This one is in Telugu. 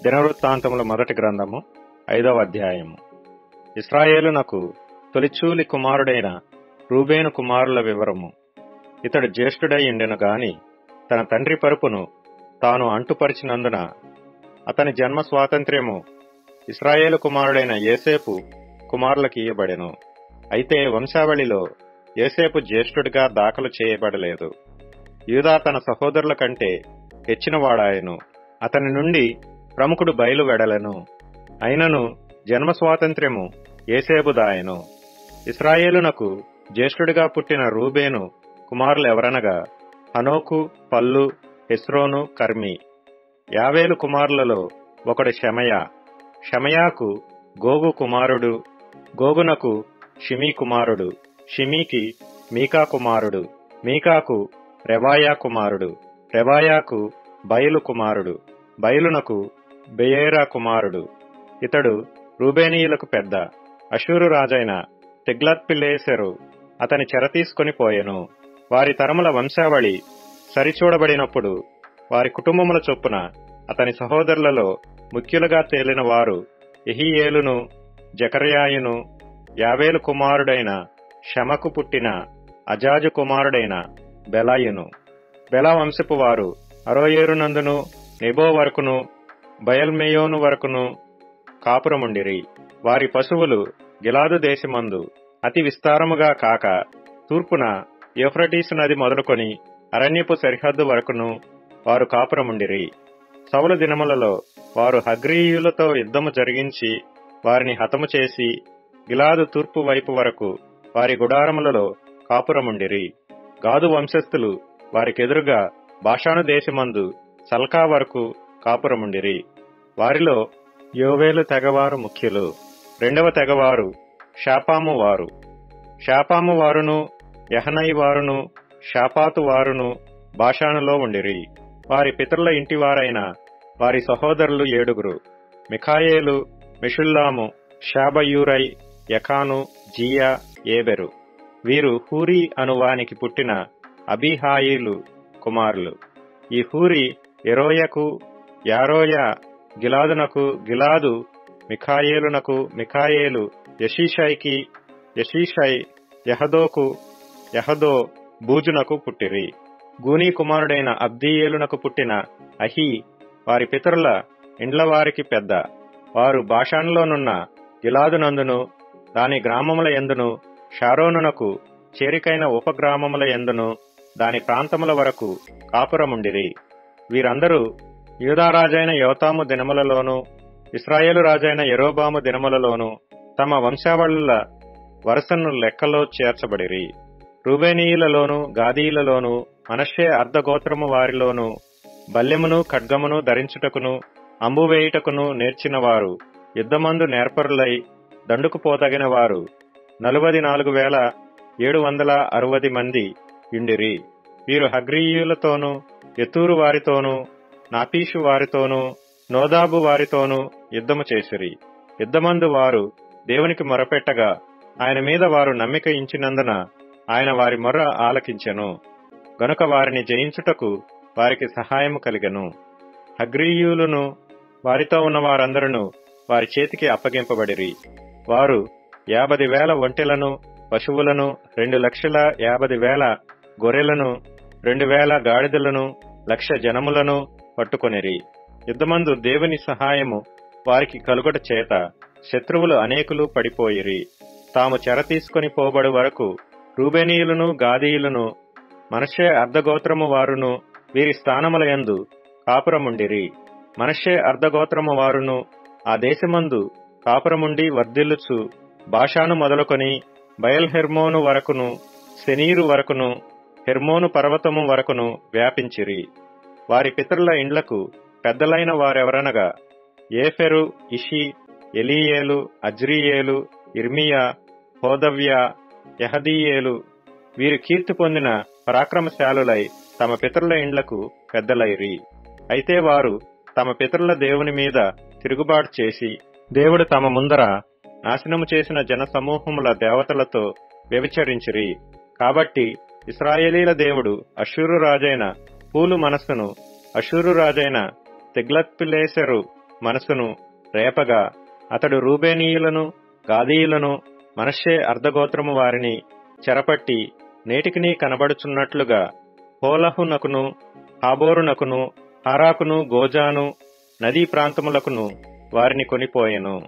దినవృత్తాంతముల మొదటి గ్రంథము 5వ అధ్యాయము. ఇశ్రాయేలునకు తొలిచూలి కుమారుడైన రూబేను కుమారుల వివరము. ఇతడు జ్యేష్ఠుడై ఉండెను గాని తన తండ్రి పరుపును తాను అంటుపరిచినందున అతని జన్మ స్వాతంత్ర్యము ఇశ్రాయేలు కుమారుడైన యోసేపు కుమారులకు ఇయ్యబడెను. అయితే వంశావళిలో యోసేపు జ్యేష్ఠుడిగా దాఖలు చేయబడలేదు. యూదా తన సహోదరుల కంటే హెచ్చినవాడాయెను. అతని నుండి ప్రముఖుడు బయలు వెడలను. అయినను జన్మ స్వాతంత్ర్యము యోసేపుదాయెను. ఇశ్రాయేలునకు జ్యేష్ఠుడిగా పుట్టిన రూబేను కుమారులెవరనగా హనోకు, పల్లు, హెస్రోను, కర్మి. యావేలు కుమారులలో ఒకడు షెమయా. షెమయాకు గోగు కుమారుడు, గోగునకు షిమీ కుమారుడు, షిమీకి మీకా కుమారుడు, మీకాకు రెవాయా కుమారుడు, రెవాయాకు బయలు కుమారుడు, బయలునకు బెయేరా కుమారుడు. ఇతడు రూబేనీయులకు పెద్ద. అషూరు రాజైన తిగ్లత్పిలేసెరు అతని చెరతీసుకొని పోయెను. వారి తరముల వంశావళి సరిచూడబడినప్పుడు వారి కుటుంబముల చొప్పున అతని సహోదరులలో ముఖ్యులుగా తేలిన వారు యెహీయేలును, జకర్యాయును, యావేలు కుమారుడైన షమకు పుట్టిన అజాజు కుమారుడైన బెలాయును. బెలా వంశపు వారు అరోయేరునందును, నెబో వరకును, బయల్మెయోను వరకును కాపురముండిరి. వారి పశువులు గిలాదు దేశమందు అతి విస్తారముగా కాక తూర్పున యూఫ్రటీసు నది మొదలుకొని అరణ్యపు సరిహద్దు వరకును వారు కాపురముండిరి. సౌలు దినములలో వారు హగ్రీయులతో యుద్ధము జరిగించి వారిని హతము చేసి గిలాదు తూర్పు వైపు వరకు వారి గుడారములలో కాపురముండిరి. గాదు వంశస్థులు వారికెదురుగా బాషాను దేశమందు సల్కా వరకు కాపురముండిరి. వారిలో యోవేలు తెగవారు ముఖ్యులు. రెండవ తెగవారు షాపాము వారు. షాపాము వారును, యహనై వారును, షాపాతు వారును బాషానులో ఉండిరి. వారి పితరుల ఇంటివారైన వారి సహోదరులు 7. మిఖాయేలు, మెషుల్లాము, షాబయూరై, యకాను, జీయా, ఏబెరు. వీరు హూరీ అనువానికి పుట్టిన అబీహాయిలు కుమారులు. ఈ హూరీ ఎరోయకు, యారోయ గిలాదునకు, గిలాదు మిఖాయేలునకు, మిఖాయేలు యషీషైకి, యషీషై యహదోకు, యహదో బూజునకు పుట్టిరి. గూనీ కుమారుడైన అబ్దీయేలునకు పుట్టిన అహీ వారి పితరుల ఇండ్లవారికి పెద్ద. వారు బాషానులోనున్న గిలాదునందును దాని గ్రామముల యందును, షారోనునకు చేరికైన ఉపగ్రామముల యందును దాని ప్రాంతముల వరకు కాపురముండిరి. వీరందరూ యూదారాజైన యోతాము దినములలోనూ ఇశ్రాయేలు రాజైన యెరోబాము దినములలోనూ తమ వంశావళుల వరుసను లెక్కలో చేర్చబడిరి. రూబేనీయులలోను, గాదీయులలోను, మనష్షే అర్ధగోత్రము వారిలోను బల్లెమును, ఖడ్గమును ధరించుటకును అంబువేయుటకును నేర్చిన వారు యుద్ధమందు నేర్పరులై దండుకుపోతగిన వారు 44,760 మంది యుండిరి. వీరు హగ్రీయులతోనూ, యెతూరు వారితోనూ, నాపీషు వారితోనూ, నోదాబు వారితోనూ యుద్ధము చేసిరి. యుద్ధమందు వారు దేవునికి మొరపెట్టగా ఆయన మీద వారు నమ్మిక ఇంచినందున ఆయన వారి మొర్ర ఆలకించెను. గనుక వారిని జయించుటకు వారికి సహాయము కలిగెను. హగ్రీయులును వారితో ఉన్న వారందరూ వారి చేతికి అప్పగింపబడిరి. వారు 50,000 ఒంటెలను, పశువులను, 2,50,000 గొర్రెలను, 2,000 గాడిదలను, 1,00,000 జనములను పట్టుకొనిరి. యుద్ధమందు దేవుని సహాయము వారికి కలుగుట చేత శత్రువులు అనేకులు పడిపోయిరి. తాము చెర తీసుకొని పోబడు వరకు రూబేనీయులను, గాదీయులను, మనష్షే అర్ధగోత్రము వారును వీరి స్థానముల యందు కాపురముండిరి. మనష్షే అర్ధగోత్రము వారును ఆ దేశమందు కాపురముండి వర్ధిల్లుచు బాషాను మొదలుకొని బయల్హెర్మోను వరకును, శెనీరు వరకును, హెర్మోను పర్వతము వరకును వ్యాపించిరి. వారి పితరుల ఇండ్లకు పెద్దలైన వారెవరనగా ఏఫెరు, ఇషి, ఎలీయేలు, అజ్రీయేలు, ఇర్మియా, హోదవ్యా, యహదీయేలు. వీరు కీర్తి పొందిన పరాక్రమశాలులై తమ పితరుల ఇండ్లకు పెద్దలైరి. అయితే వారు తమ పితరుల దేవుని మీద తిరుగుబాటు చేసి, దేవుడు తమ ముందర నాశనము చేసిన జన సమూహముల దేవతలతో వ్యభిచరించిరి. కాబట్టి ఇశ్రాయేలీల దేవుడు అష్షూరు రాజైన పూలు మనస్సును, అష్షూరు రాజైన తిగ్లత్పిలేసెరు మనస్సును రేపగా, అతడు రూబేనీయులను, గాదీయులను, మనష్షే అర్ధగోత్రము వారిని చెరపట్టి నేటికినీ కనబడుచున్నట్లుగా హోలహునకును, హాబోరునకును, హారాకును, గోజాను, నదీ ప్రాంతములకును వారిని కొనిపోయెను.